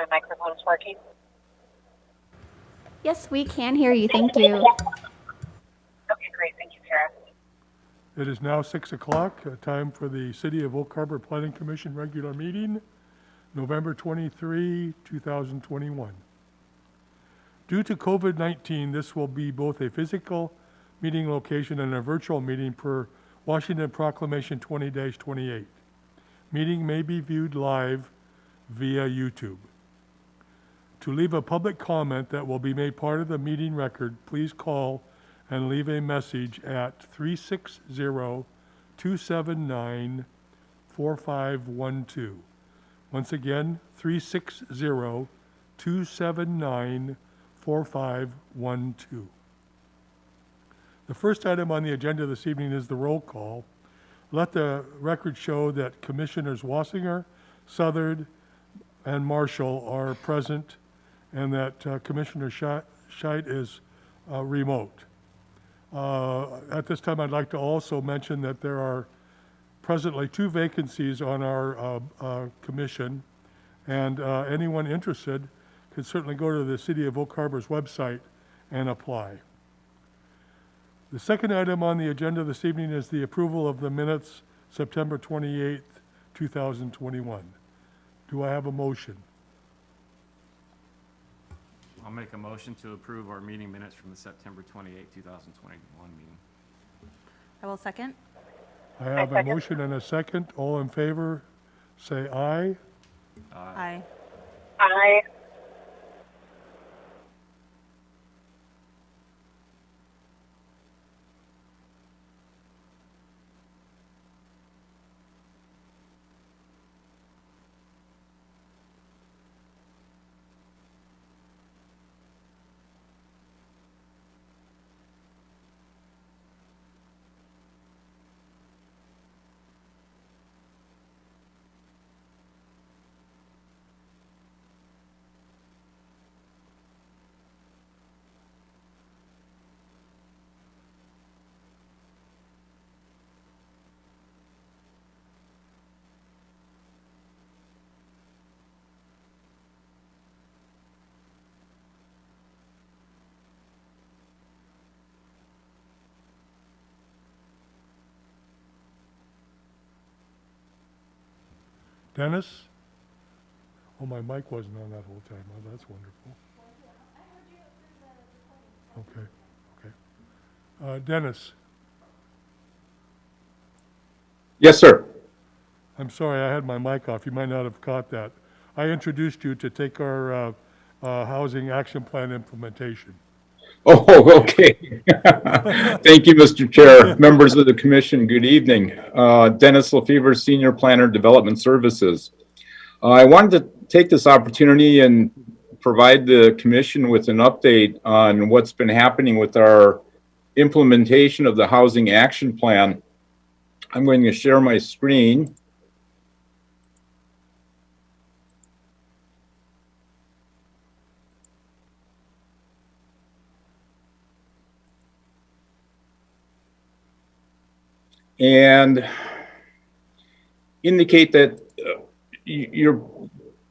my microphone is working. Yes, we can hear you. Thank you. Okay, great. Thank you, Sarah. It is now 6 o'clock, time for the City of Oak Harbor Planning Commission regular meeting, November 23, 2021. Due to COVID-19, this will be both a physical meeting location and a virtual meeting per Washington Proclamation 20-28. Meeting may be viewed live via YouTube. To leave a public comment that will be made part of the meeting record, please call and leave a message at 360-279-4512. Once again, 360-279-4512. The first item on the agenda this evening is the roll call. Let the record show that Commissioners Wassinger, Southard, and Marshall are present, and that Commissioner Scheit is remote. At this time, I'd like to also mention that there are presently 2 vacancies on our commission, and anyone interested can certainly go to the City of Oak Harbor's website and apply. The second item on the agenda this evening is the approval of the minutes, September 28th, 2021. Do I have a motion? I'll make a motion to approve our meeting minutes from the September 28, 2021 meeting. I will second. I have a motion and a second. All in favor, say aye. Aye. Aye. Dennis? Oh, my mic wasn't on that whole time. Oh, that's wonderful. Okay. Dennis, Yes, sir. I'm sorry, I had my mic off. You might not have caught that. I introduced you to take our housing action plan implementation. Oh, okay. Thank you, Mr. Chair. Members of the commission, good evening. Dennis Lefevre, Senior Planner, Development Services. I wanted to take this opportunity and provide the commission with an update on what's been happening with our implementation of the Housing Action Plan. I'm going to share my screen. And indicate that you're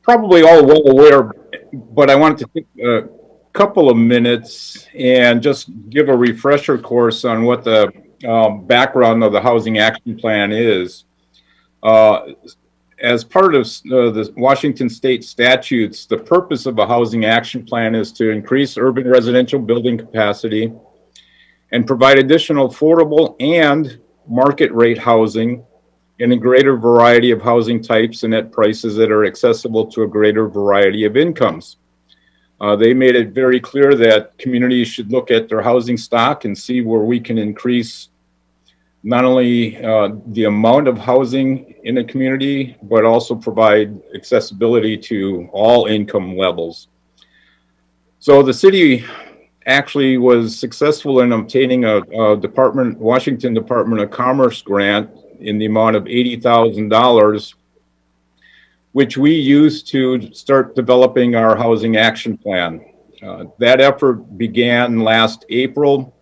probably all well aware, but I wanted to take a couple of minutes and just give a refresher course on what the background of the Housing Action Plan is. As part of the Washington state statutes, the purpose of a Housing Action Plan is to increase urban residential building capacity and provide additional affordable and market rate housing in a greater variety of housing types and at prices that are accessible to a greater variety of incomes. They made it very clear that communities should look at their housing stock and see where we can increase not only the amount of housing in a community, but also provide accessibility to all income levels. So the city actually was successful in obtaining a Washington Department of Commerce grant in the amount of $80,000, which we used to start developing our Housing Action Plan. That effort began last April.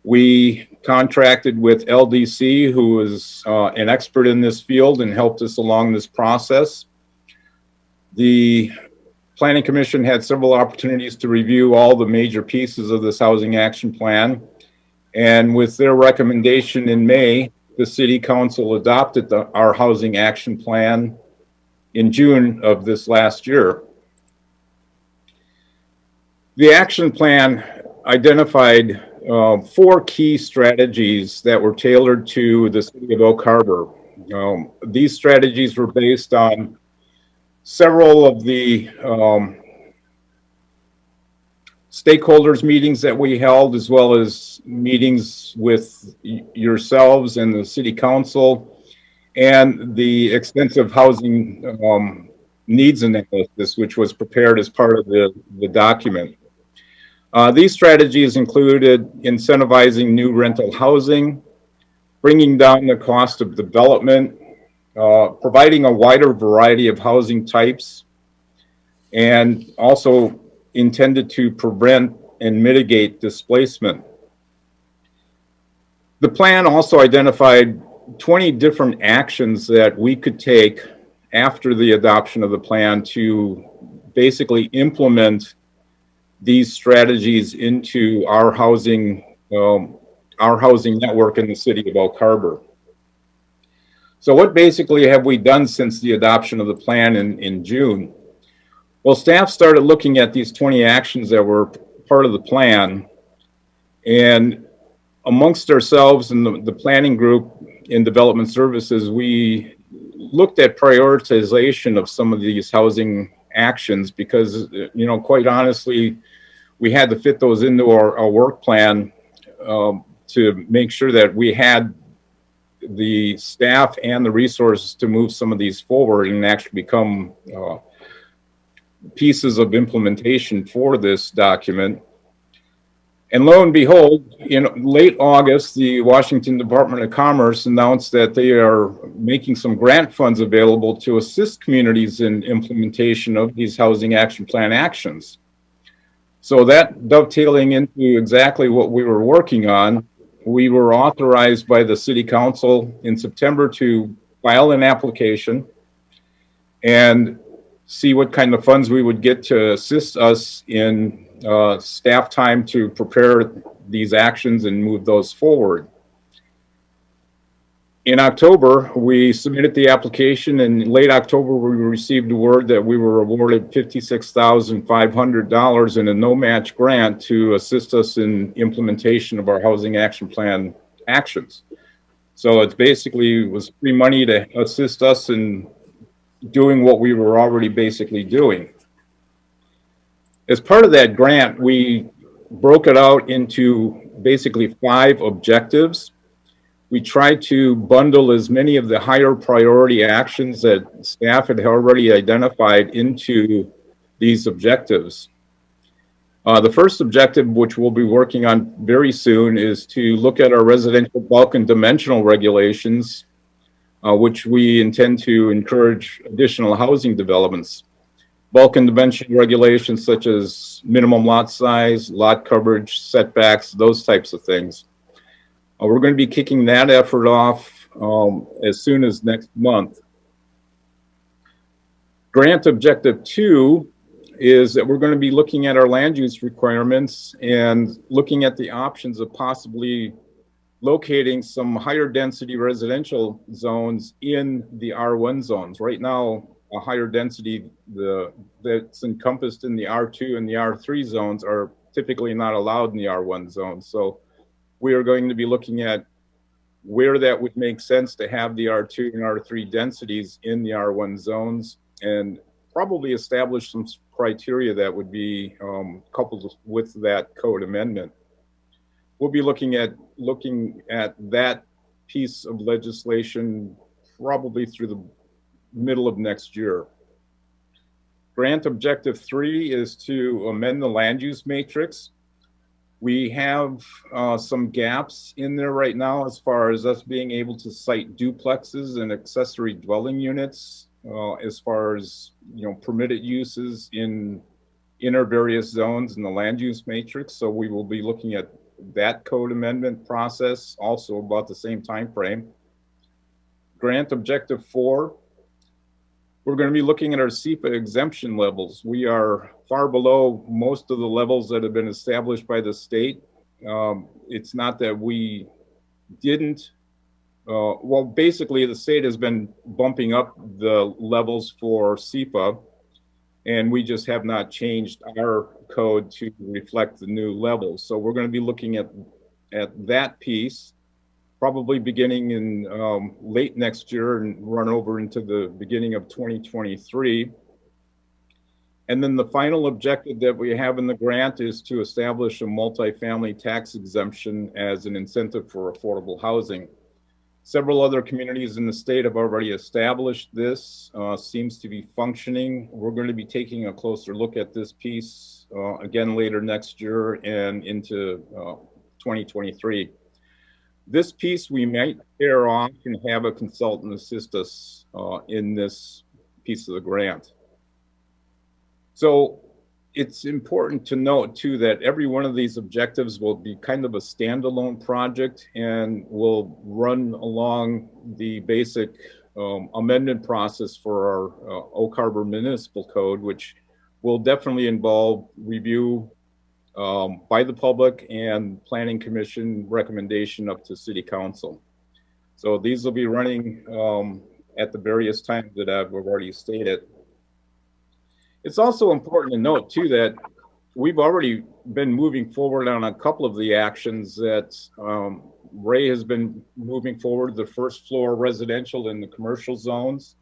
We contracted with LDC, who is an expert in this field and helped us along this process. The Planning Commission had several opportunities to review all the major pieces of this housing action plan. And with their recommendation in May, the City Council adopted our housing action plan in June of this last year. The action plan identified 4 key strategies that were tailored to the City of Oak Harbor. These strategies were based on several of the stakeholders meetings that we held, as well as meetings with yourselves and the City Council, and the extensive housing needs analysis, which was prepared as part of the document. These strategies included incentivizing new rental housing, bringing down the cost of development, providing a wider variety of housing types, and also intended to prevent and mitigate displacement. The plan also identified 20 different actions that we could take after the adoption of the plan to basically implement these strategies into our housing network in the City of Oak Harbor. So what basically have we done since the adoption of the plan in June? Well, staff started looking at these 20 actions that were part of the plan, and amongst ourselves and the planning group in development services, we looked at prioritization of some of these housing actions because, you know, quite honestly, we had to fit those into our work plan to make sure that we had the staff and the resources to move some of these forward and actually become pieces of implementation for this document. And lo and behold, in late August, the Washington Department of Commerce announced that they are making some grant funds available to assist communities in implementation of these housing action plan actions. So that dovetailing into exactly what we were working on, we were authorized by the City Council in September to file an application and see what kind of funds we would get to assist us in staff time to prepare these actions and move those forward. In October, we submitted the application, and in late October, we received word that we were awarded $56,500 in a no-match grant to assist us in implementation of our housing action plan actions. So it basically was free money to assist us in doing what we were already basically doing. As part of that grant, we broke it out into basically 5 objectives. We tried to bundle as many of the higher priority actions that staff had already identified into these objectives. The first objective, which we'll be working on very soon, is to look at our residential bulk and dimensional regulations, which we intend to encourage additional housing developments. Bulk and dimensional regulations such as minimum lot size, lot coverage, setbacks, those types of things. We're going to be kicking that effort off as soon as next month. Grant objective 2 is that we're going to be looking at our land use requirements and looking at the options of possibly locating some higher density residential zones in the R1 zones. Right now, a higher density that's encompassed in the R2 and the R3 zones are typically not allowed in the R1 zone. So we are going to be looking at where that would make sense to have the R2 and R3 densities in the R1 zones, and probably establish some criteria that would be coupled with that code amendment. We'll be looking at that piece of legislation probably through the middle of next year. Grant objective 3 is to amend the land use matrix. We have some gaps in there right now as far as us being able to cite duplexes and accessory dwelling units, as far as, you know, permitted uses in our various zones in the land use matrix. So we will be looking at that code amendment process also about the same time frame. Grant objective 4 we're going to be looking at our SEPA exemption levels. We are far below most of the levels that have been established by the state. It's not that we didn't, well, basically the state has been bumping up the levels for SEPA, and we just have not changed our code to reflect the new levels. So we're going to be looking at that piece, probably beginning in late next year and run over into the beginning of 2023. And then the final objective that we have in the grant is to establish a multifamily tax exemption as an incentive for affordable housing. Several other communities in the state have already established this, seems to be functioning. We're going to be taking a closer look at this piece again later next year and into 2023. This piece we might pair off and have a consultant assist us in this piece of the grant. So it's important to note too that every one of these objectives will be kind of a standalone project and will run along the basic amendment process for our Oak Harbor Municipal Code, which will definitely involve review by the public and Planning Commission recommendation up to City Council. So these will be running at the various times that I've already stated. It's also important to note too that we've already been moving forward on a couple of the actions that Ray has been moving forward. The first floor residential in the commercial zones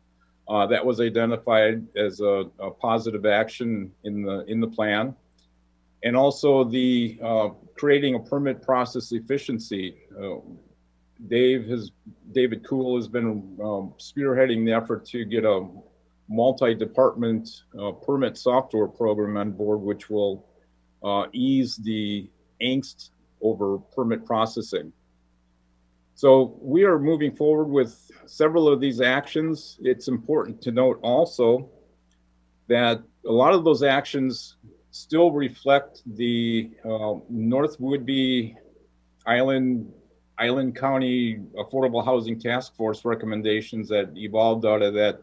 that was identified as a positive action in the plan, and also the creating a permit process efficiency. David Kuhl has been spearheading the effort to get a multi-department permit software program on board, which will ease the angst over permit processing. So we are moving forward with several of these actions. It's important to note also that a lot of those actions still reflect the North Woodby Island County Affordable Housing Task Force recommendations that evolved out of that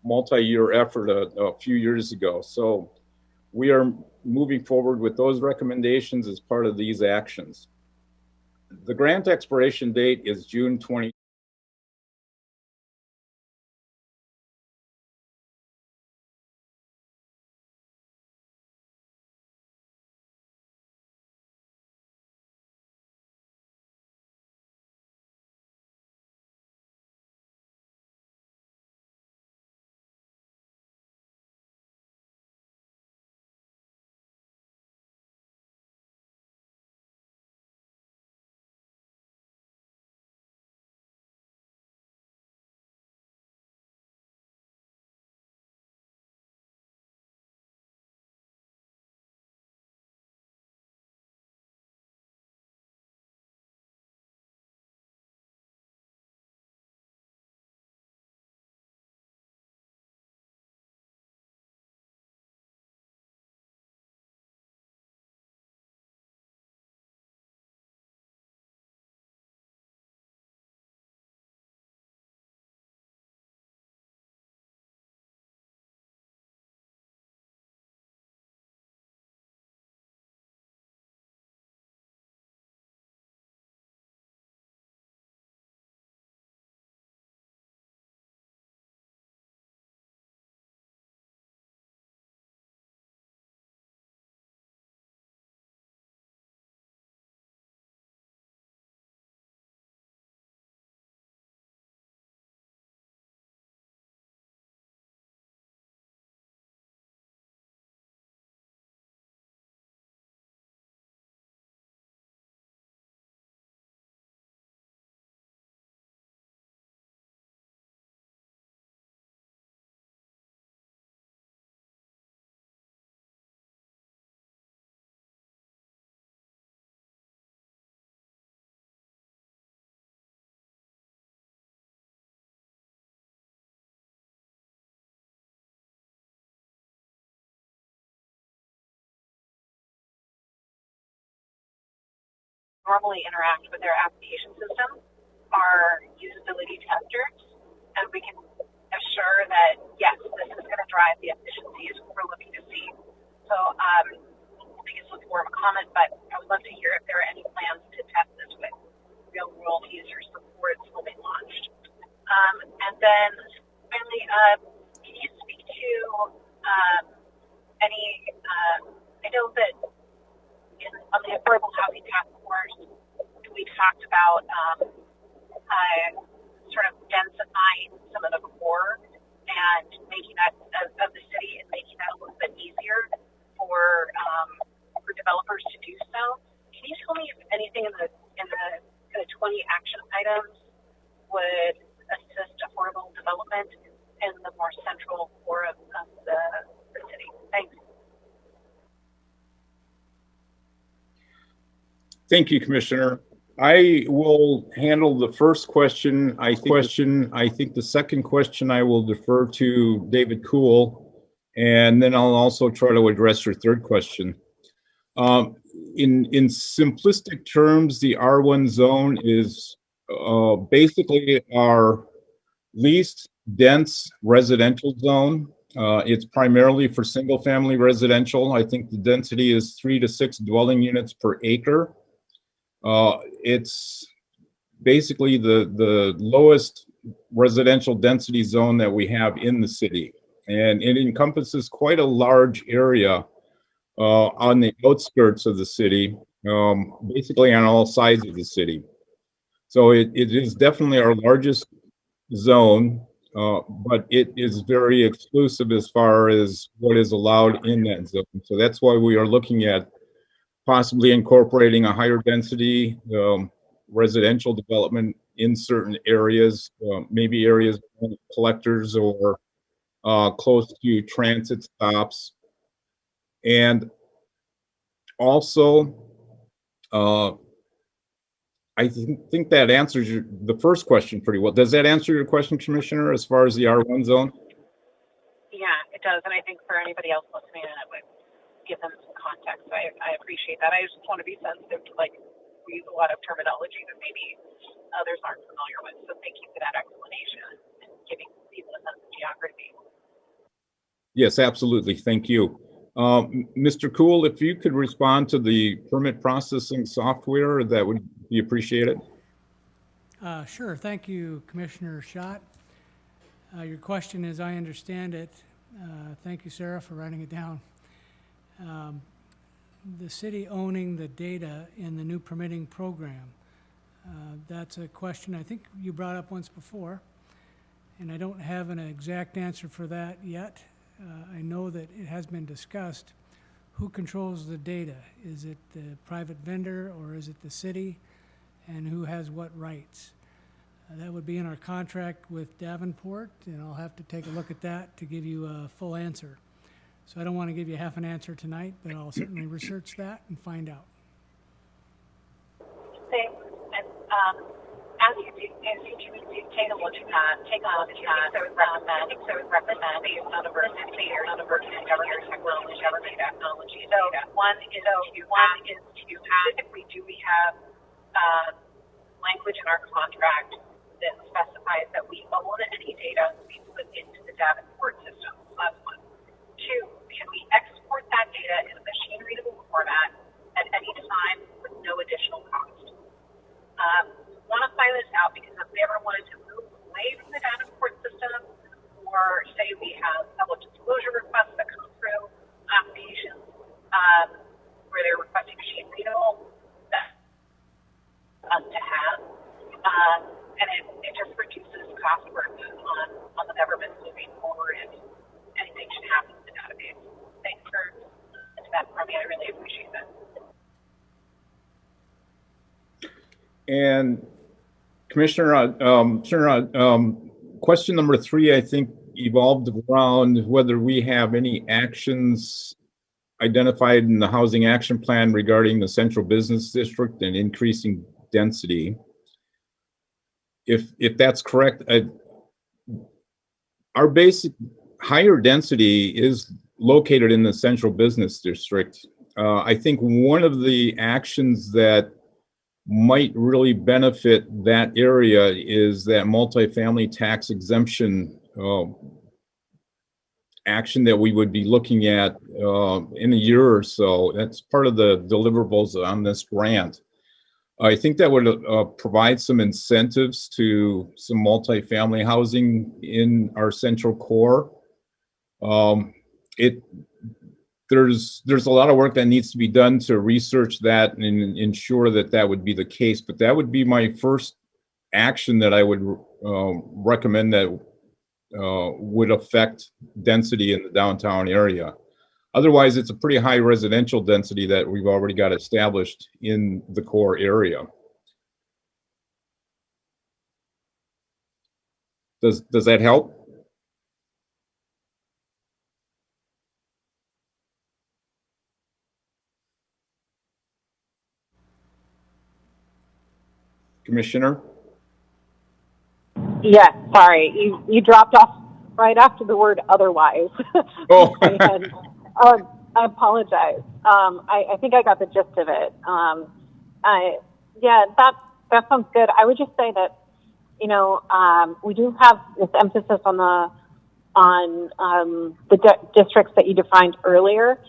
multi-year effort a few years ago. So we are moving forward with those recommendations as part of these actions. The grant expiration date is June 20. Normally interact with their application system are usability testers, and we can assure that, yes, this is going to drive the efficiencies we're looking to see. So I think it's more of a comment, but I would love to hear if there are any plans to test this with real world users before it's fully launched. And then finally, can you speak to any, I know that on the Affordable Housing Task Force, we talked about sort of densifying some of the core and making that of the city and making that a little bit easier for developers to do so. Can you tell me if anything in the 20 action items would assist affordable development in the more central core of the city? Thanks. Thank you, Commissioner. I will handle the first question. I think the second question I will defer to David Kuhl, and then I'll also try to address your third question. In simplistic terms, the R1 zone is basically our least dense residential zone. It's primarily for single-family residential. I think the density is 3 to 6 dwelling units per acre. It's basically the lowest residential density zone that we have in the city. And it encompasses quite a large area on the outskirts of the city, basically on all sides of the city. So it is definitely our largest zone, but it is very exclusive as far as what is allowed in that zone. So that's why we are looking at possibly incorporating a higher density residential development in certain areas, maybe areas of collectors or close to transit stops. And also, I think that answers the first question pretty well. Does that answer your question, Commissioner, as far as the R1 zone? Yeah, it does. And I think for anybody else listening, it would give them some context. I appreciate that. I just want to be sensitive to, like, we use a lot of terminology that maybe others aren't familiar with. So thank you for that explanation and giving people a sense of geography. Yes, absolutely. Thank you. Mr. Kuhl, if you could respond to the permit processing software, that would be appreciated. Sure. Thank you, Commissioner Schott. Your question, as I understand it, thank you, Sarah, for writing it down. The city owning the data in the new permitting program. That's a question I think you brought up once before, and I don't have an exact answer for that yet. I know that it has been discussed. Who controls the data? Is it the private vendor or is it the city? And who has what rights? That would be in our contract with Davenport, and I'll have to take a look at that to give you a full answer. So I don't want to give you half an answer tonight, but I'll certainly research that and find out. Thanks. And as you take a look at that, I would recommend based on emerging government technology. So one is to specifically, do we have language in our contract that specifies that we own any data we put into the Davenport system? That's one. Two, can we export that data in a machine-readable format at any time with no additional cost? Want to find this out because if we ever wanted to move away from the Davenport system, or say we have public disclosure requests that come through applications where they're requesting machine-readable, that's us to have. And it just reduces cost burden on the government moving forward if anything should happen to the database. Thanks for that from me. I really appreciate that. And Commissioner, question number 3, I think, evolved around whether we have any actions identified in the Housing Action Plan regarding the Central Business District and increasing density. If that's correct, our basic higher density is located in the Central Business District. I think one of the actions that might really benefit that area is that multifamily tax exemption action that we would be looking at in a year or so. That's part of the deliverables on this grant. I think that would provide some incentives to some multifamily housing in our central core. There's a lot of work that needs to be done to research that and ensure that that would be the case. But that would be my first action that I would recommend that would affect density in the downtown area. Otherwise, it's a pretty high residential density that we've already got established in the core area. Does that help? Commissioner? Yes, sorry, you dropped off right after the word otherwise. Oh. And, I apologize. I think I got the gist of it. Yeah, that sounds good. I would just say that, you know, we do have this emphasis on the districts that you defined earlier,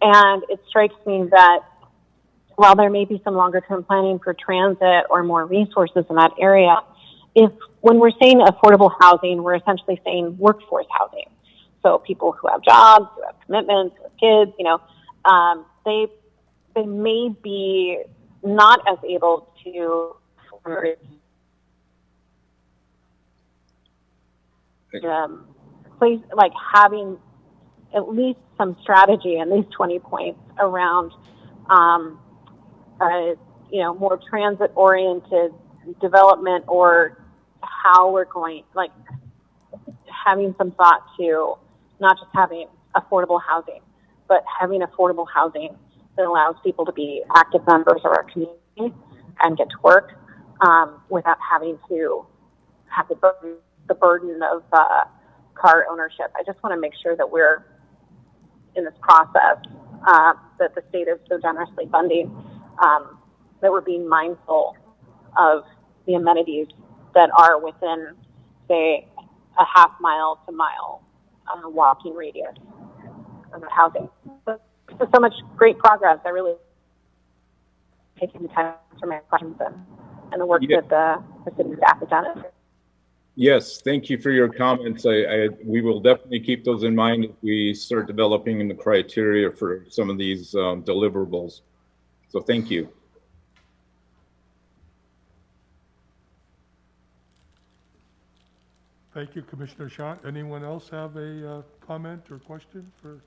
and it strikes me that while there may be some longer term planning for transit or more resources in that area, when we're saying affordable housing, we're essentially saying workforce housing. So people who have jobs, who have commitments, who have kids, you know, they may be not as able to place, like having at least some strategy in these 20 points around, you know, more transit oriented development, or how we're going, like having some thought to not just having affordable housing, but having affordable housing that allows people to be active members of our community and get to work without having to have the burden of car ownership. I just want to make sure that we're in this process that the state is so generously funding, that we're being mindful of the amenities that are within, say, a half mile to mile walking radius of housing. But there's so much great progress. I really taking the time for my questions and the work that the city staff has done. Yes, thank you for your comments. We will definitely keep those in mind if we start developing the criteria for some of these deliverables. So thank you. Thank you, Commissioner Schott. Anyone else have a comment or question for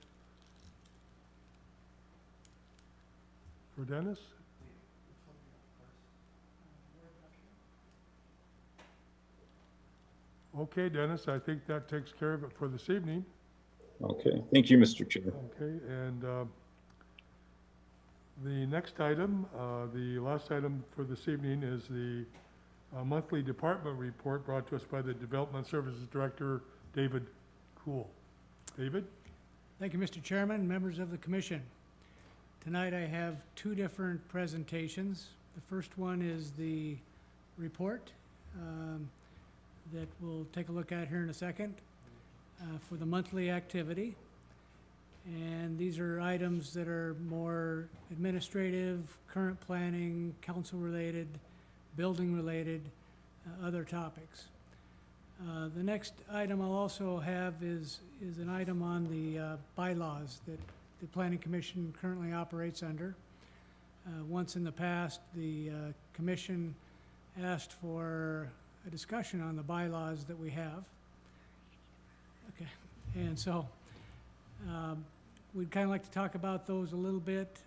Dennis? Okay, Dennis, I think that takes care of it for this evening. Okay, thank you, Mr. Chair. Okay, and the next item, the last item for this evening is the monthly department report brought to us by the Development Services Director, David Kuhl. David? Thank you, Mr. Chairman, members of the commission. Tonight I have two different presentations. The first one is the report that we'll take a look at here in a second for the monthly activity. And these are items that are more administrative, current planning, council related, building related, other topics. The next item I'll also have is an item on the bylaws that the Planning Commission currently operates under. Once in the past, the commission asked for a discussion on the bylaws that we have. Okay, and so we'd kind of like to talk about those a little bit.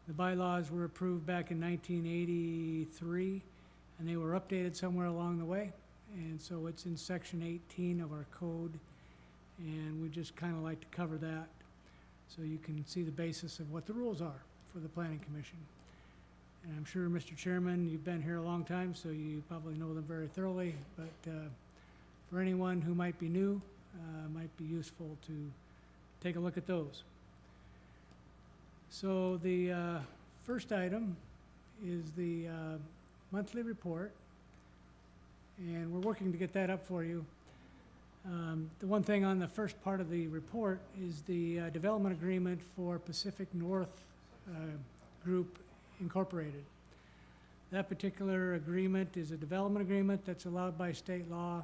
The bylaws were approved back in 1983, and they were updated somewhere along the way. And so it's in section 18 of our code, and we just kind of like to cover that so you can see the basis of what the rules are for the Planning Commission. And I'm sure, Mr. Chairman, you've been here a long time, so you probably know them very thoroughly, but for anyone who might be new, might be useful to take a look at those. So the first item is the monthly report, and we're working to get that up for you. The one thing on the first part of the report is the development agreement for Pacific North Group Incorporated. That particular agreement is a development agreement that's allowed by state law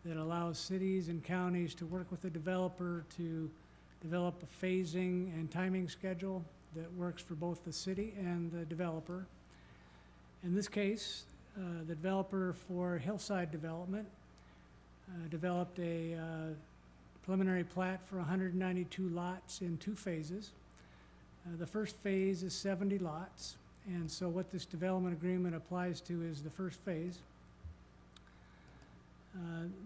that allows cities and counties to work with the developer to develop a phasing and timing schedule that works for both the city and the developer. In this case, the developer for Hillside Development developed a preliminary plat for 192 lots in 2 phases. The first phase is 70 lots, and so what this development agreement applies to is the first phase.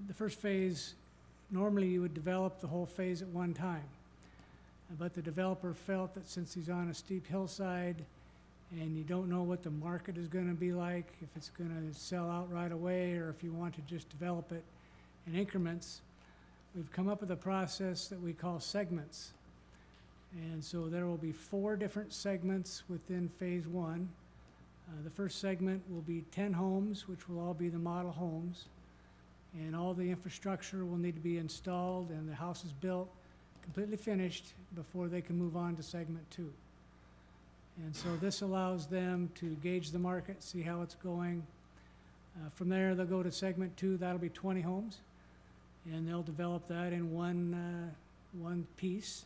The first phase, normally you would develop the whole phase at one time, but the developer felt that since he's on a steep hillside and you don't know what the market is going to be like, if it's going to sell out right away or if you want to just develop it in increments, we've come up with a process that we call segments. And so there will be 4 different segments within phase 1. The first segment will be 10 homes, which will all be the model homes. And all the infrastructure will need to be installed and the houses built, completely finished, before they can move on to segment 2. And so this allows them to gauge the market, see how it's going. From there, they'll go to segment 2, that'll be 20 homes. And they'll develop that in one piece.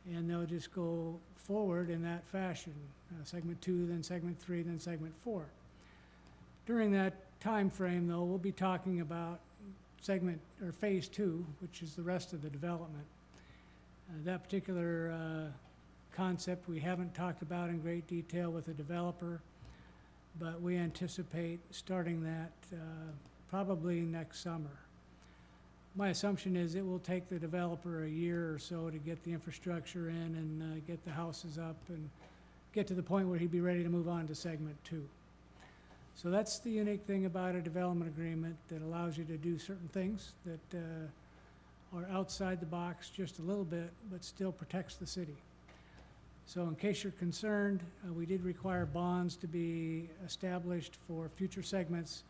And they'll just go forward in that fashion. Segment 2, then segment 3, then segment 4. During that time frame, though, we'll be talking about segment, or phase 2, which is the rest of the development. That particular concept we haven't talked about in great detail with the developer, but we anticipate starting that probably next summer. My assumption is it will take the developer a year or so to get the infrastructure in and get the houses up and get to the point where he'd be ready to move on to segment 2. So that's the unique thing about a development agreement that allows you to do certain things that are outside the box just a little bit, but still protects the city. So in case you're concerned, we did require bonds to be established for future segments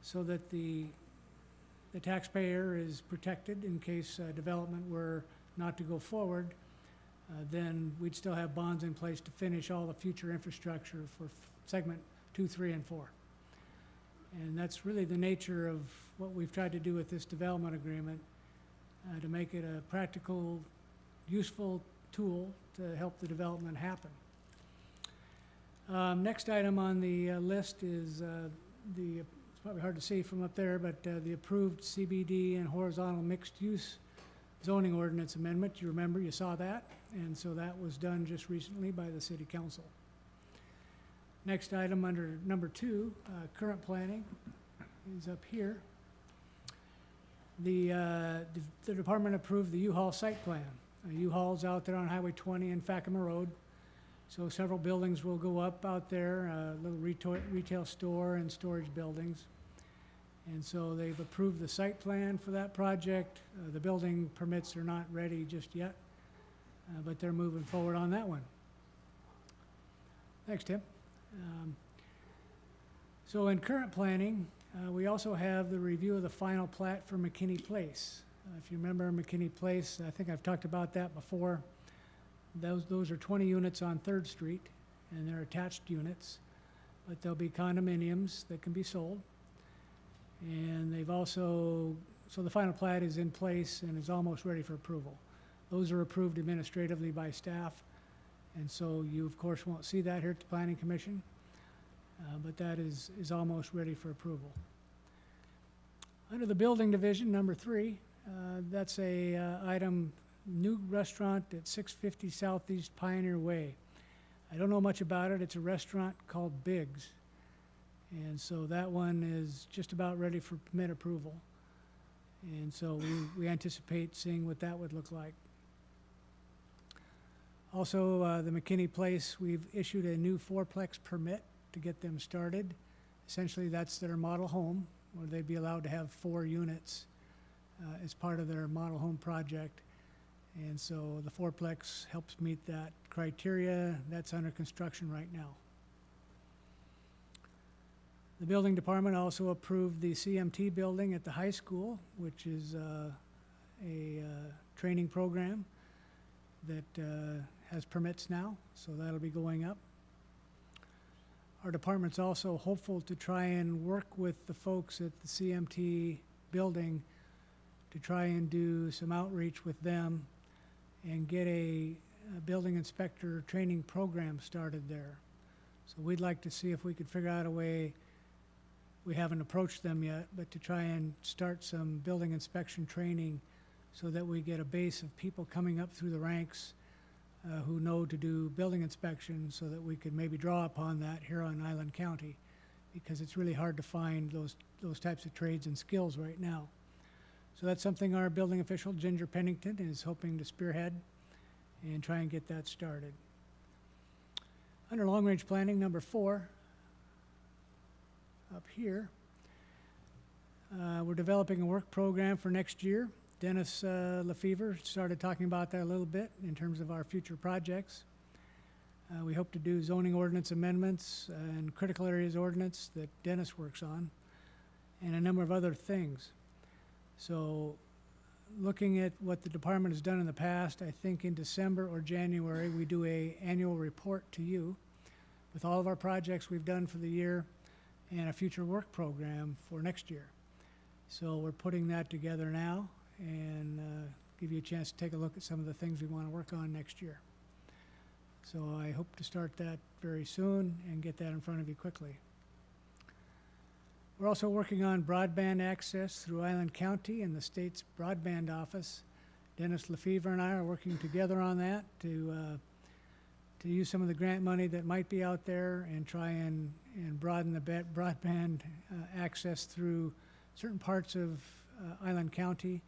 so that the taxpayer is protected in case development were not to go forward. Then we'd still have bonds in place to finish all the future infrastructure for segment 2, 3, and 4. And that's really the nature of what we've tried to do with this development agreement, to make it a practical, useful tool to help the development happen. Next item on the list is it's probably hard to see from up there, but the approved CBD and horizontal mixed-use zoning ordinance amendment. You remember, you saw that, and so that was done just recently by the City Council. Next item under number 2, current planning, is up here. The department approved the U-Haul site plan. U-Haul's out there on Highway 20 and Fakima Road. So several buildings will go up out there, a little retail store and storage buildings. And so they've approved the site plan for that project. The building permits are not ready just yet, but they're moving forward on that one. Thanks, Tim. So in current planning, we also have the review of the final plat for McKinney Place. If you remember McKinney Place, I think I've talked about that before. Those are 20 units on 3rd Street, and they're attached units, but there'll be condominiums that can be sold. And they've also, so the final plat is in place and is almost ready for approval. Those are approved administratively by staff, and so you, of course, won't see that here at the Planning Commission, but that is almost ready for approval. Under the Building Division, number 3, that's a item, new restaurant at 650 Southeast Pioneer Way. I don't know much about it. It's a restaurant called Biggs. And so that one is just about ready for permit approval. And so we anticipate seeing what that would look like. Also, the McKinney Place, we've issued a new 4-plex permit to get them started. Essentially, that's their model home, where they'd be allowed to have 4 units as part of their model home project. And so the 4-plex helps meet that criteria. That's under construction right now. The building department also approved the CMT building at the high school, which is a training program that has permits now, so that'll be going up. Our department's also hopeful to try and work with the folks at the CMT building to try and do some outreach with them and get a building inspector training program started there. So we'd like to see if we could figure out a way, we haven't approached them yet, but to try and start some building inspection training so that we get a base of people coming up through the ranks who know to do building inspection, so that we could maybe draw upon that here on Island County, because it's really hard to find those types of trades and skills right now. So that's something our building official, Ginger Pennington, is hoping to spearhead and try and get that started. Under long-range planning, number 4, up here, we're developing a work program for next year. Dennis Lefevre started talking about that a little bit in terms of our future projects. We hope to do zoning ordinance amendments and critical areas ordinance that Dennis works on, and a number of other things. So looking at what the department has done in the past, I think in December or January, we do an annual report to you with all of our projects we've done for the year and a future work program for next year. So we're putting that together now, and give you a chance to take a look at some of the things we want to work on next year. So I hope to start that very soon and get that in front of you quickly. We're also working on broadband access through Island County and the state's broadband office. Dennis Lefevre and I are working together on that to use some of the grant money that might be out there and try and broaden the broadband access through certain parts of Island County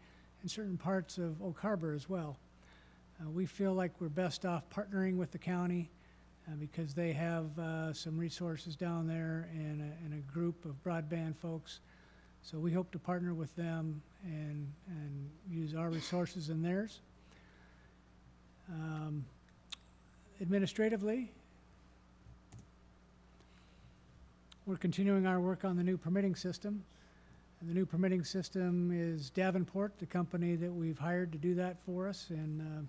and certain parts of Oak Harbor as well. We feel like we're best off partnering with the county because they have some resources down there and a group of broadband folks. So we hope to partner with them and use our resources and theirs. Administratively, we're continuing our work on the new permitting system. And the new permitting system is Davenport, the company that we've hired to do that for us, and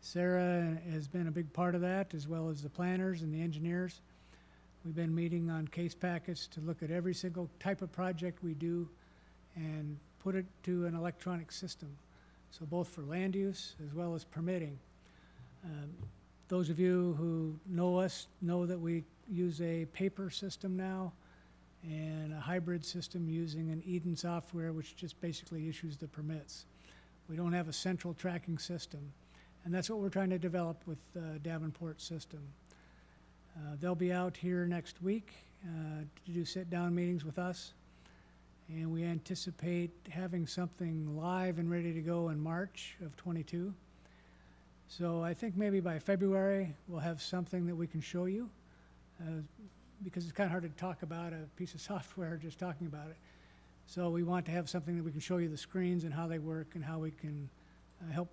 Sarah has been a big part of that, as well as the planners and the engineers. We've been meeting on case packets to look at every single type of project we do and put it to an electronic system. So both for land use as well as permitting. Those of you who know us know that we use a paper system now and a hybrid system using an Eden software, which just basically issues the permits. We don't have a central tracking system. And that's what we're trying to develop with Davenport's system. They'll be out here next week to do sit-down meetings with us. And we anticipate having something live and ready to go in March of '22. So I think maybe by February, we'll have something that we can show you. Because it's kind of hard to talk about a piece of software just talking about it. So we want to have something that we can show you the screens and how they work and how we can help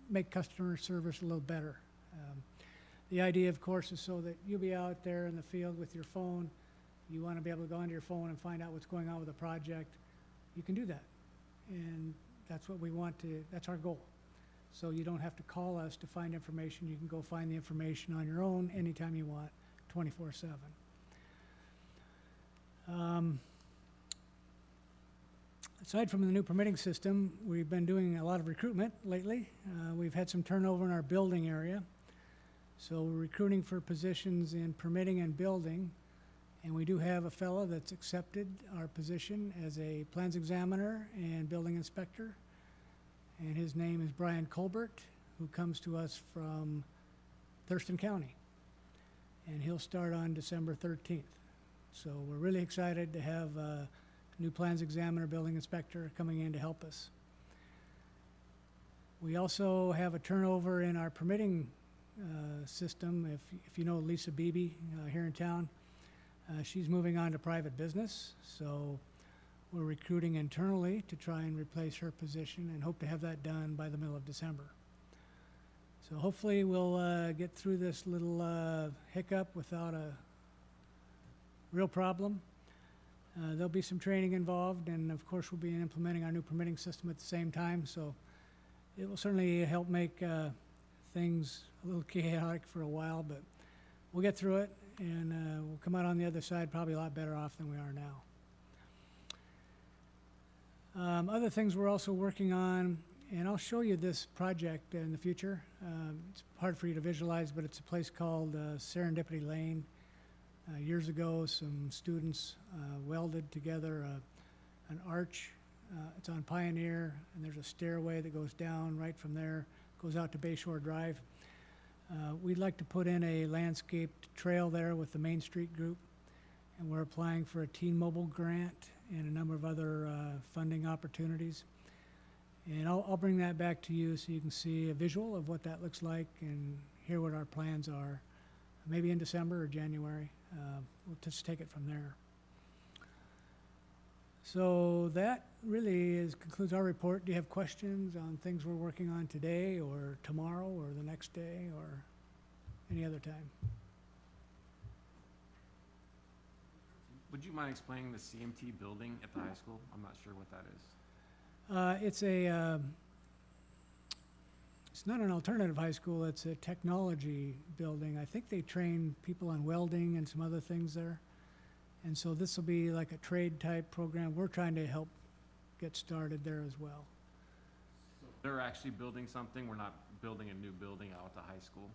make customer service a little better. The idea, of course, is so that you'll be out there in the field with your phone. You want to be able to go onto your phone and find out what's going on with a project. You can do that. And that's what we want to, that's our goal. So you don't have to call us to find information. You can go find the information on your own anytime you want, 24/7. Aside from the new permitting system, we've been doing a lot of recruitment lately. We've had some turnover in our building area. So we're recruiting for positions in permitting and building. And we do have a fellow that's accepted our position as a plans examiner and building inspector. And his name is Brian Colbert, who comes to us from Thurston County. And he'll start on December 13th. So we're really excited to have a new plans examiner, building inspector coming in to help us. We also have a turnover in our permitting system. If you know Lisa Beebe here in town, she's moving on to private business. So we're recruiting internally to try and replace her position and hope to have that done by the middle of December. So hopefully we'll get through this little hiccup without a real problem. There'll be some training involved, and of course, we'll be implementing our new permitting system at the same time, so it will certainly help make things a little chaotic for a while, but we'll get through it, and we'll come out on the other side probably a lot better off than we are now. Other things we're also working on, and I'll show you this project in the future. It's hard for you to visualize, but it's a place called Serendipity Lane. Years ago, some students welded together an arch. It's on Pioneer, and there's a stairway that goes down right from there, goes out to Bayshore Drive. We'd like to put in a landscaped trail there with the Main Street group, and we're applying for a Teen Mobile grant and a number of other funding opportunities. And I'll bring that back to you so you can see a visual of what that looks like and hear what our plans are, maybe in December or January. We'll just take it from there. So that really concludes our report. Do you have questions on things we're working on today or tomorrow or the next day or any other time? Would you mind explaining the CMT building at the high school? I'm not sure what that is. It's not an alternative high school, it's a technology building. I think they train people on welding and some other things there. And so this will be like a trade type program. We're trying to help get started there as well. They're actually building something. We're not building a new building out at the high school.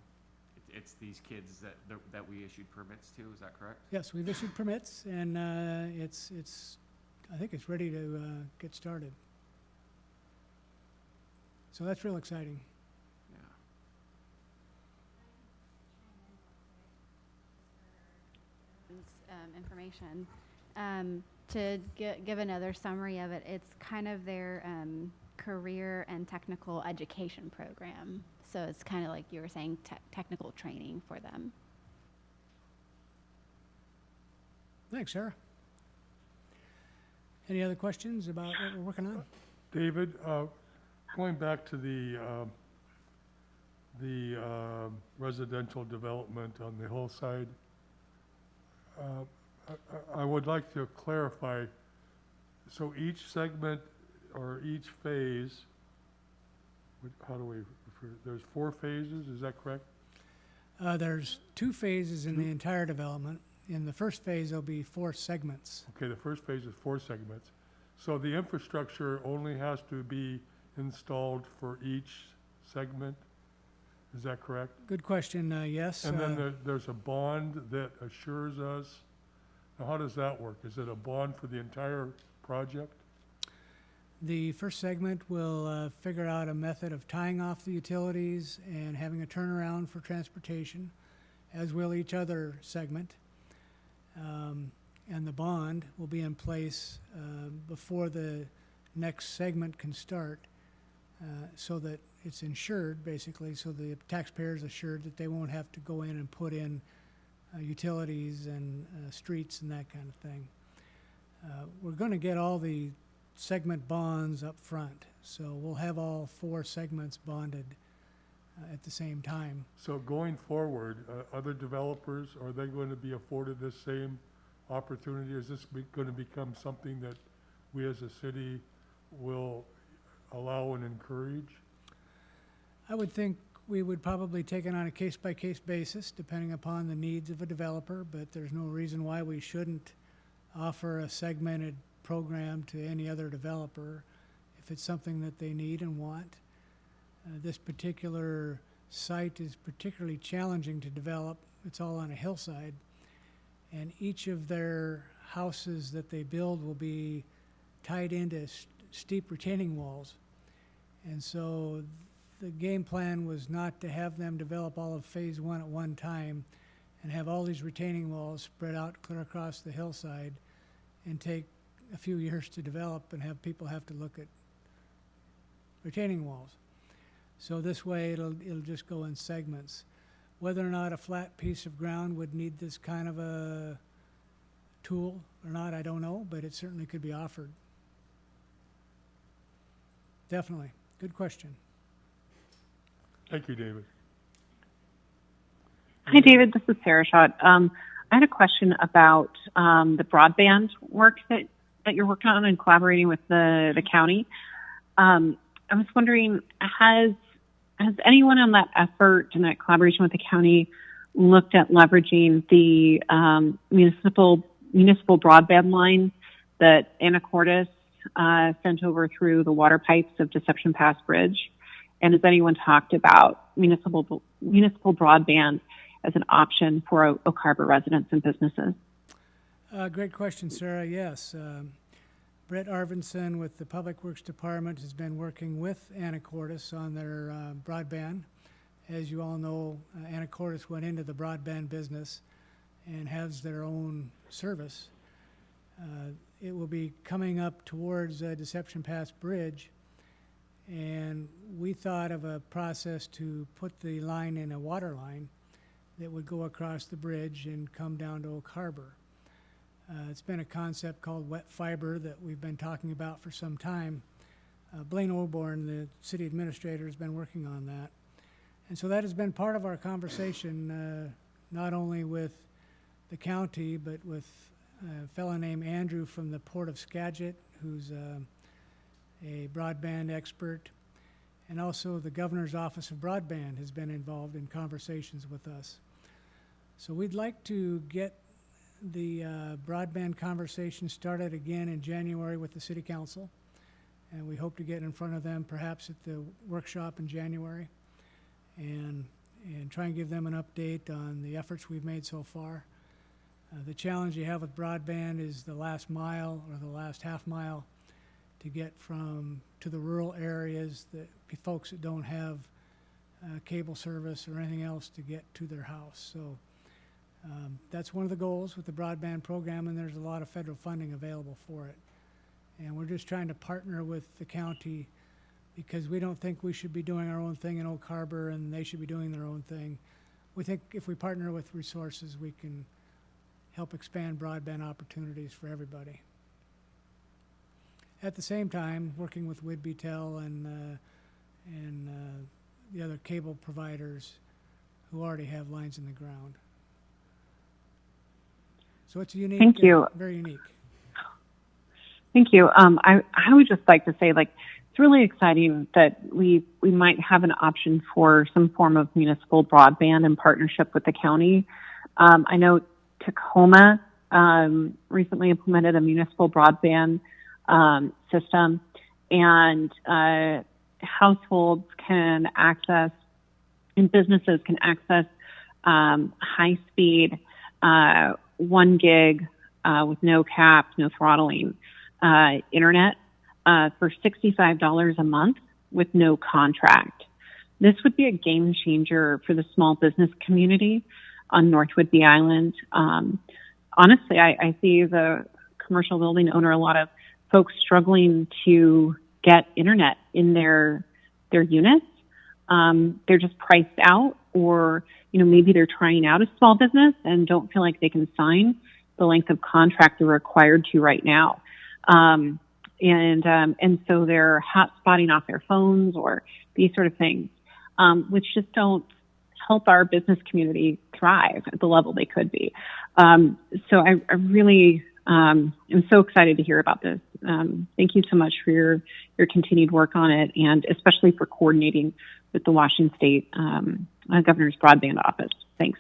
It's these kids that we issued permits to, is that correct? Yes, we've issued permits, and I think it's ready to get started. So that's real exciting. Information. To give another summary of it, it's kind of their career and technical education program. So it's kind of like you were saying, technical training for them. Thanks, Sarah. Any other questions about what we're working on? David, going back to the residential development on the hillside, I would like to clarify, so each segment or each phase, how do we refer, there's 4 phases, is that correct? There's 2 phases in the entire development. In the first phase, there'll be 4 segments. Okay, the first phase is 4 segments. So the infrastructure only has to be installed for each segment, is that correct? Good question, yes. And then there's a bond that assures us. Now, how does that work? Is it a bond for the entire project? The first segment will figure out a method of tying off the utilities and having a turnaround for transportation, as will each other segment. And the bond will be in place before the next segment can start, so that it's insured, basically, so the taxpayer's assured that they won't have to go in and put in utilities and streets and that kind of thing. We're going to get all the segment bonds up front, so we'll have all 4 segments bonded at the same time. So going forward, other developers, are they going to be afforded this same opportunity? Is this going to become something that we as a city will allow and encourage? I would think we would probably take it on a case-by-case basis, depending upon the needs of a developer, but there's no reason why we shouldn't offer a segmented program to any other developer if it's something that they need and want. This particular site is particularly challenging to develop. It's all on a hillside, and each of their houses that they build will be tied into steep retaining walls. And so the game plan was not to have them develop all of phase 1 at one time and have all these retaining walls spread out clear across the hillside and take a few years to develop and have people have to look at retaining walls. So this way it'll just go in segments. Whether or not a flat piece of ground would need this kind of a tool or not, I don't know, but it certainly could be offered. Definitely. Good question. Thank you, David. Hi, David. This is Sarah Schott. I had a question about the broadband work that you're working on and collaborating with the county. I was wondering, has anyone on that effort and that collaboration with the county looked at leveraging the municipal broadband line that Anacortes sent over through the water pipes of Deception Pass Bridge? And has anyone talked about municipal broadband as an option for Oak Harbor residents and businesses? Great question, Sarah. Yes. Brett Arvinson with the Public Works Department has been working with Anacortes on their broadband. As you all know, Anacortes went into the broadband business and has their own service. It will be coming up towards Deception Pass Bridge, and we thought of a process to put the line in a water line that would go across the bridge and come down to Oak Harbor. It's been a concept called wet fiber that we've been talking about for some time. Blaine Oborn, the city administrator, has been working on that. And so that has been part of our conversation, not only with the county, but with a fellow named Andrew from the Port of Skagit, who's a broadband expert. And also the Governor's Office of Broadband has been involved in conversations with us. So we'd like to get the broadband conversation started again in January with the City Council. And we hope to get in front of them perhaps at the workshop in January and try and give them an update on the efforts we've made so far. The challenge you have with broadband is the last mile or the last half mile to get to the rural areas, that folks that don't have cable service or anything else to get to their house. So that's one of the goals with the broadband program, and there's a lot of federal funding available for it. And we're just trying to partner with the county because we don't think we should be doing our own thing in Oak Harbor and they should be doing their own thing. We think if we partner with resources, we can help expand broadband opportunities for everybody. At the same time, working with WidBeTel and the other cable providers who already have lines in the ground. So it's unique. Thank you. Very unique. Thank you. I would just like to say, it's really exciting that we might have an option for some form of municipal broadband in partnership with the county. I know Tacoma recently implemented a municipal broadband system, and households can access and businesses can access high-speed 1 gig with no cap, no throttling internet for $65 a month with no contract. This would be a game changer for the small business community on North Whidbey Island. Honestly, I see as a commercial building owner a lot of folks struggling to get internet in their units. They're just priced out, or maybe they're trying out a small business and don't feel like they can sign the length of contract they're required to right now. And so they're hotspotting off their phones or these sort of things, which just don't help our business community thrive at the level they could be. So I really am so excited to hear about this. Thank you so much for your continued work on it, and especially for coordinating with the Washington State Governor's Broadband Office. Thanks.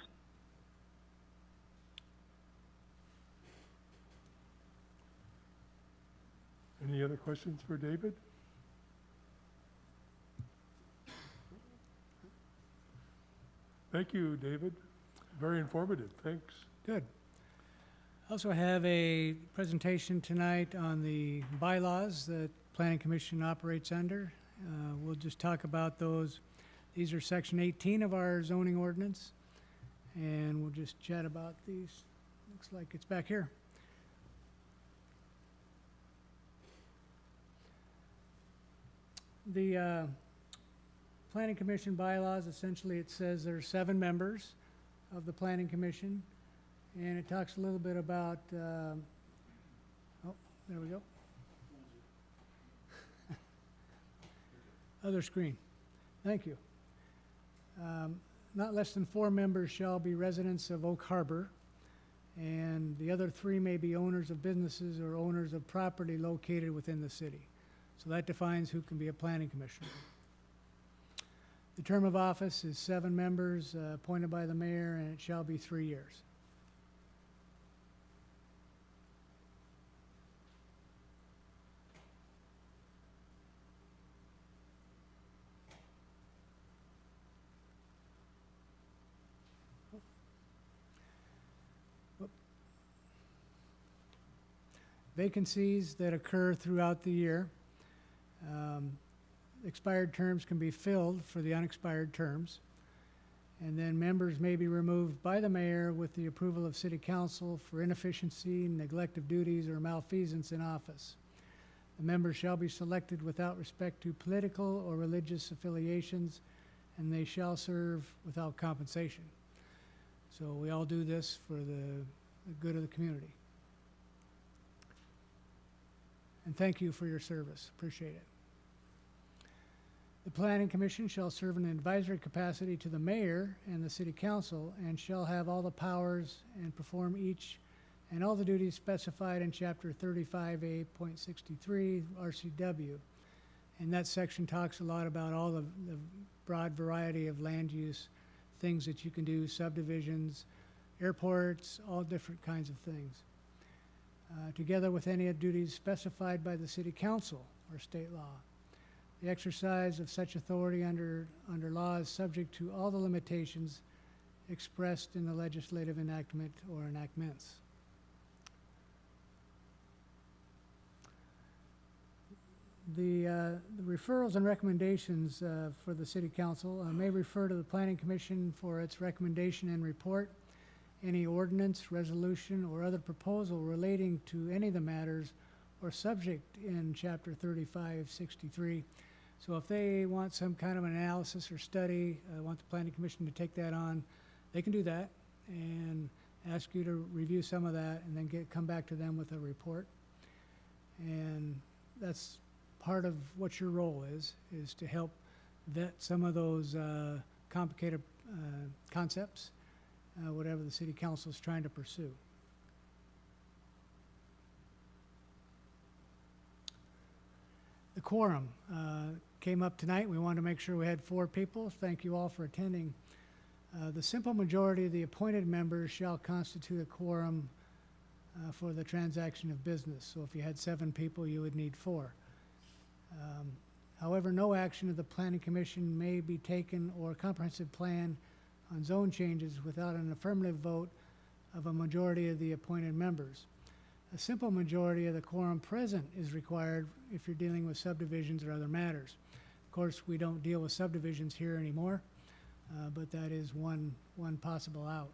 Any other questions for David? Thank you, David. Very informative. Thanks. Good. I also have a presentation tonight on the bylaws that Planning Commission operates under. We'll just talk about those. These are section 18 of our zoning ordinance, and we'll just chat about these. Looks like it's back here. The Planning Commission bylaws, essentially it says there are 7 members of the Planning Commission, and it talks a little bit about, oh, there we go. Other screen. Thank you. Not less than 4 members shall be residents of Oak Harbor. and the other 3 may be owners of businesses or owners of property located within the city. So that defines who can be a planning commissioner. The term of office is 7 members appointed by the mayor, and it shall be 3 years. Vacancies that occur throughout the year. Expired terms can be filled for the unexpired terms. And then members may be removed by the mayor with the approval of city council for inefficiency, neglect of duties, or malfeasance in office. The members shall be selected without respect to political or religious affiliations, and they shall serve without compensation. So we all do this for the good of the community. And thank you for your service. Appreciate it. The Planning Commission shall serve in an advisory capacity to the mayor and the city council, and shall have all the powers and perform each and all the duties specified in Chapter 35A.63 RCW. And that section talks a lot about all the broad variety of land use things that you can do, subdivisions, airports, all different kinds of things. Together with any duties specified by the city council or state law. The exercise of such authority under law is subject to all the limitations expressed in the legislative enactment or enactments. The referrals and recommendations for the city council may refer to the planning commission for its recommendation and report. Any ordinance, resolution, or other proposal relating to any of the matters or subject in Chapter 3563. So if they want some kind of analysis or study, want the Planning Commission to take that on, they can do that and ask you to review some of that and then come back to them with a report. And that's part of what your role is to help vet some of those complicated concepts, whatever the city council is trying to pursue. The quorum came up tonight. We wanted to make sure we had 4 people. Thank you all for attending. The simple majority of the appointed members shall constitute a quorum for the transaction of business. So if you had 7 people, you would need 4. However, no action of the Planning Commission may be taken or a comprehensive plan on zone changes without an affirmative vote of a majority of the appointed members. A simple majority of the quorum present is required if you're dealing with subdivisions or other matters. Of course, we don't deal with subdivisions here anymore, but that is one possible out.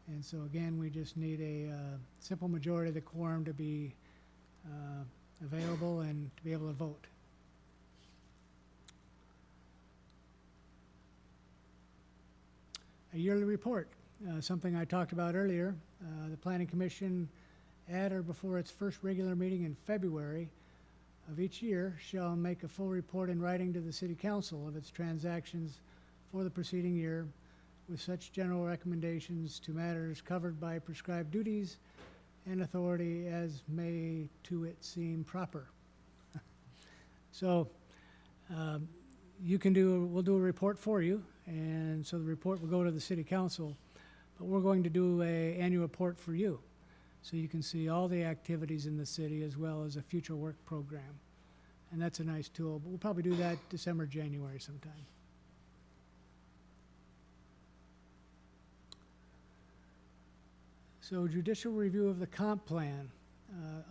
And so again, we just need a simple majority of the quorum to be available and to be able to vote. A yearly report, something I talked about earlier. The Planning Commission at or before its first regular meeting in February of each year shall make a full report in writing to the City Council of its transactions for the preceding year with such general recommendations to matters covered by prescribed duties and authority as may to it seem proper. So we'll do a report for you, and so the report will go to the City Council, but we're going to do an annual report for you. So you can see all the activities in the city as well as a future work program. And that's a nice tool, but we'll probably do that December, January sometime. So judicial review of the comp plan.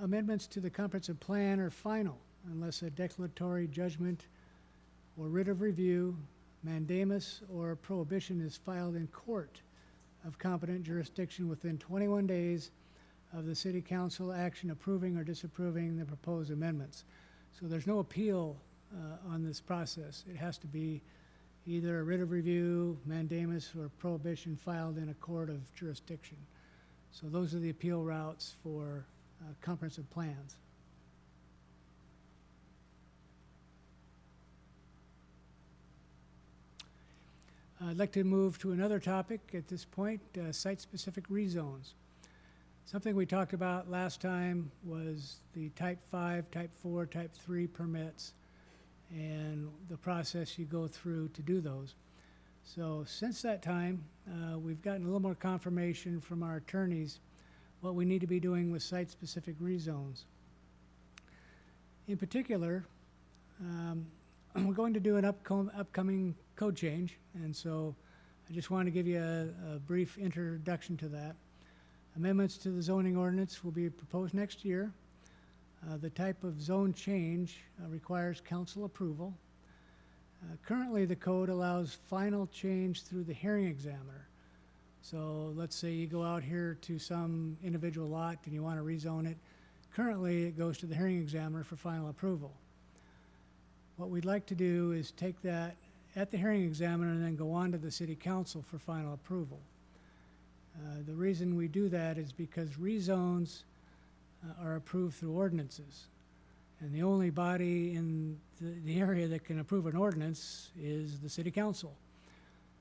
Amendments to the comprehensive plan are final unless a declaratory judgment or writ of review, mandamus, or prohibition is filed in court of competent jurisdiction within 21 days of the City Council action approving or disapproving the proposed amendments. So there's no appeal on this process. It has to be either a writ of review, mandamus, or prohibition filed in a court of jurisdiction. So those are the appeal routes for comprehensive plans. I'd like to move to another topic at this point, site-specific rezones. Something we talked about last time was the type 5, type 4, type 3 permits and the process you go through to do those. So since that time, we've gotten a little more confirmation from our attorneys what we need to be doing with site-specific rezones. In particular, we're going to do an upcoming code change, and so I just want to give you a brief introduction to that. Amendments to the zoning ordinance will be proposed next year. The type of zone change requires council approval. Currently, the code allows final change through the hearing examiner. So let's say you go out here to some individual lot and you want to rezone it. Currently, it goes to the hearing examiner for final approval. What we'd like to do is take that at the hearing examiner and then go on to the city council for final approval. The reason we do that is because rezones are approved through ordinances. And the only body in the area that can approve an ordinance is the city council.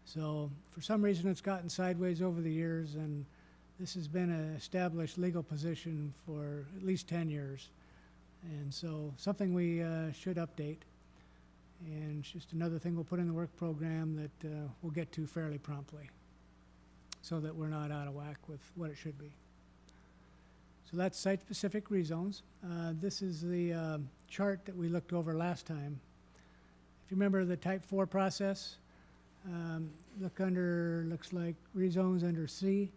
So for some reason, it's gotten sideways over the years, and this has been an established legal position for at least 10 years. And so something we should update. And it's just another thing we'll put in the work program that we'll get to fairly promptly so that we're not out of whack with what it should be. So that's site-specific rezones. This is the chart that we looked over last time. If you remember the type 4 process, looks like rezones under C.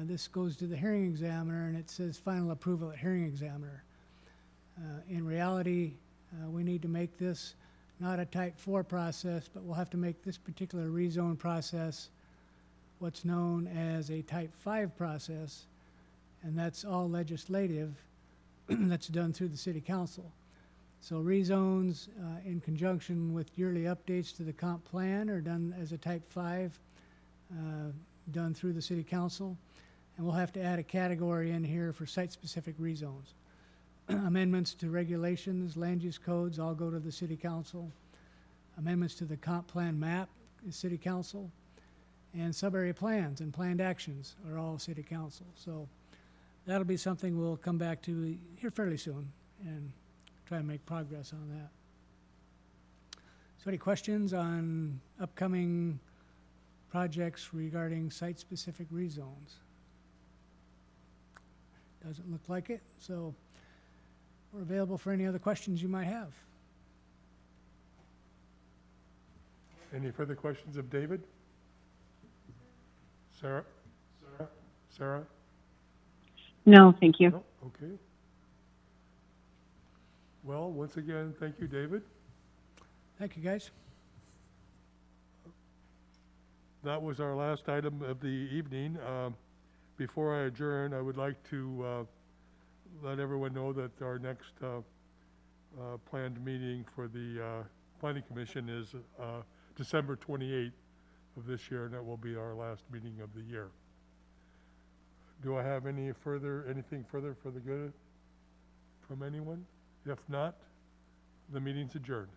This goes to the hearing examiner and it says final approval at hearing examiner. In reality, we need to make this not a type 4 process, but we'll have to make this particular rezone process what's known as a type 5 process, and that's all legislative. That's done through the city council. So rezones in conjunction with yearly updates to the comp plan are done as a type 5, done through the city council, and we'll have to add a category in here for site-specific rezones. Amendments to regulations, land use codes all go to the city council. Amendments to the comp plan map is city council. And sub-area plans and planned actions are all city council. So that'll be something we'll come back to here fairly soon and try to make progress on that. So any questions on upcoming projects regarding site-specific rezones? Doesn't look like it, so we're available for any other questions you might have. Any further questions of David? Sarah? Sarah? No, thank you. No? Okay. Well, once again, thank you, David. Thank you, guys. That was our last item of the evening. Before I adjourn, I would like to let everyone know that our next planned meeting for the Planning Commission is December 28th of this year, and that will be our last meeting of the year. Do I have anything further for the good from anyone? If not, the meeting's adjourned.